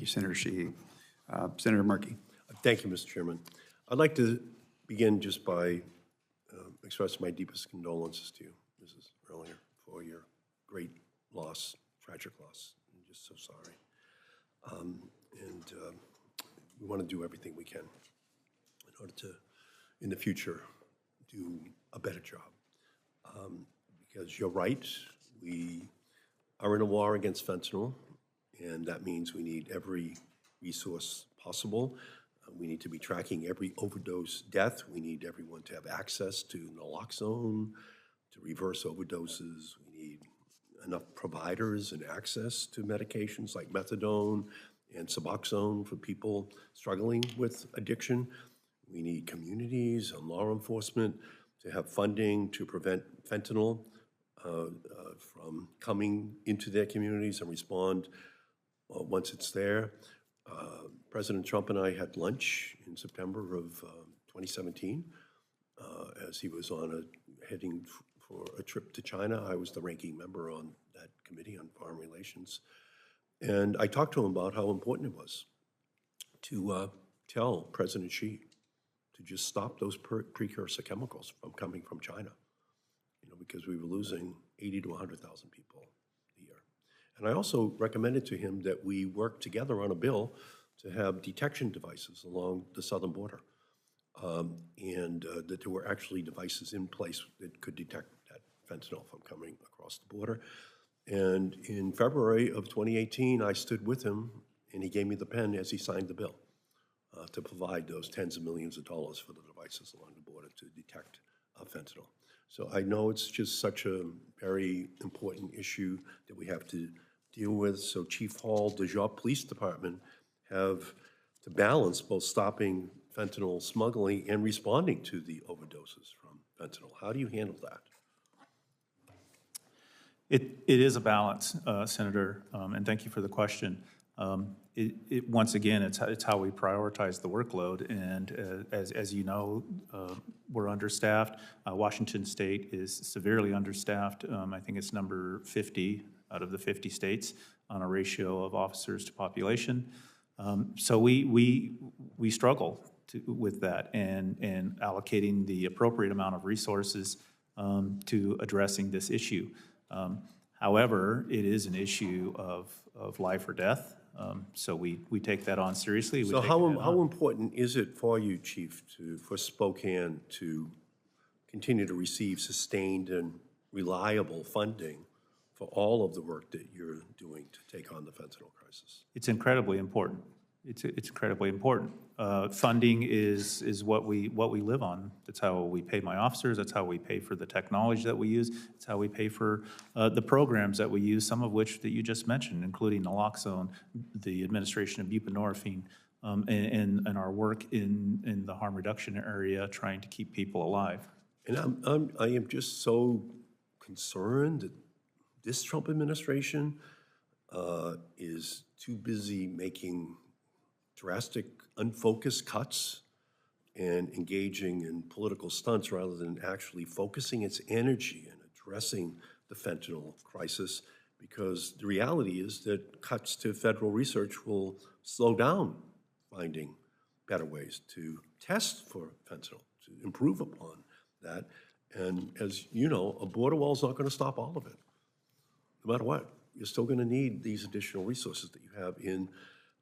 you, Senator Sheehy. Senator Markey. Thank you, Mr. Chairman. I'd like to begin just by expressing my deepest condolences to you, Mrs. Erlinger, for your great loss, tragic loss. I'm just so sorry. We want to do everything we can in order to, in the future, do a better job. Because you're right, we are in a war against fentanyl, and that means we need every resource possible. We need to be tracking every overdose death. We need everyone to have access to naloxone, to reverse overdoses. We need enough providers and access to medications like methadone and Suboxone for people struggling with addiction. We need communities and law enforcement to have funding to prevent fentanyl from coming into their communities and respond once it's there. President Trump and I had lunch in September of 2017 as he was heading for a trip to China. I was the ranking member on that committee on foreign relations. And I talked to him about how important it was to tell President Xi to just stop those precursor chemicals from coming from China, because we were losing 80 to 100,000 people a year. And I also recommended to him that we work together on a bill to have detection devices along the southern border, and that there were actually devices in place that could detect that fentanyl from coming across the border. And in February of 2018, I stood with him, and he gave me the pen as he signed the bill to provide those tens of millions of dollars for the devices along the border to detect fentanyl. So I know it's just such a very important issue that we have to deal with. So Chief Hall, does your police department have to balance both stopping fentanyl smuggling and responding to the overdoses from fentanyl? How do you handle that? It is a balance, Senator, and thank you for the question. Once again, it's how we prioritize the workload, and as you know, we're understaffed. Washington State is severely understaffed. I think it's number 50 out of the 50 states on a ratio of officers to population. So we struggle with that and allocating the appropriate amount of resources to addressing this issue. However, it is an issue of life or death, so we take that on seriously. So how important is it for you, Chief, for Spokane to continue to receive sustained and reliable funding for all of the work that you're doing to take on the fentanyl crisis? It's incredibly important. It's incredibly important. Funding is what we live on. That's how we pay my officers. That's how we pay for the technology that we use. It's how we pay for the programs that we use, some of which that you just mentioned, including naloxone, the administration of buprenorphine, and our work in the harm reduction area, trying to keep people alive. And I am just so concerned that this Trump administration is too busy making drastic, unfocused cuts and engaging in political stunts rather than actually focusing its energy and addressing the fentanyl crisis, because the reality is that cuts to federal research will slow down finding better ways to test for fentanyl, to improve upon that. And as you know, a border wall is not going to stop all of it. No matter what, you're still going to need these additional resources that you have in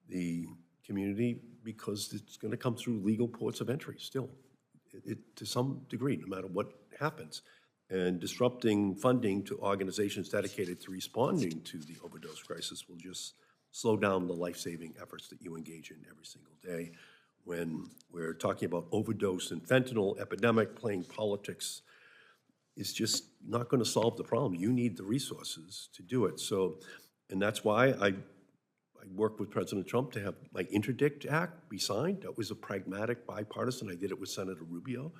the community, because it's going to come through legal ports of entry still, to some degree, no matter what happens. And disrupting funding to organizations dedicated to responding to the overdose crisis will just slow down the life-saving efforts that you engage in every single day. When we're talking about overdose and fentanyl epidemic, playing politics is just not going to solve the problem. You need the resources to do it. So, and that's why I worked with President Trump to have my Interdict Act be signed. That was a pragmatic, bipartisan. I did it with Senator Rubio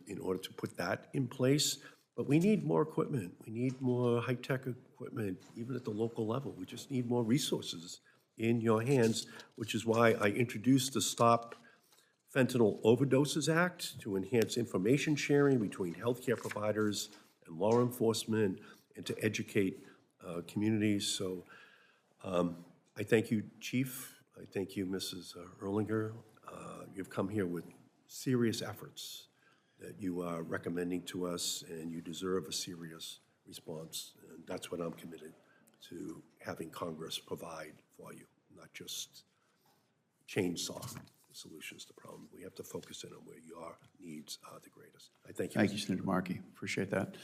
in order to put that in place. But we need more equipment. We need more high-tech equipment, even at the local level. We just need more resources in your hands, which is why I introduced the Stop Fentanyl Overdoses Act to enhance information sharing between healthcare providers and law enforcement and to educate communities. So I thank you, Chief, I thank you, Mrs. Erlinger. You've come here with serious efforts that you are recommending to us, and you deserve a serious response. And that's what I'm committed to having Congress provide for you, not just chainsaw solutions to problems. We have to focus in on where your needs are the greatest. I thank you. Thank you, Senator Markey. Appreciate that.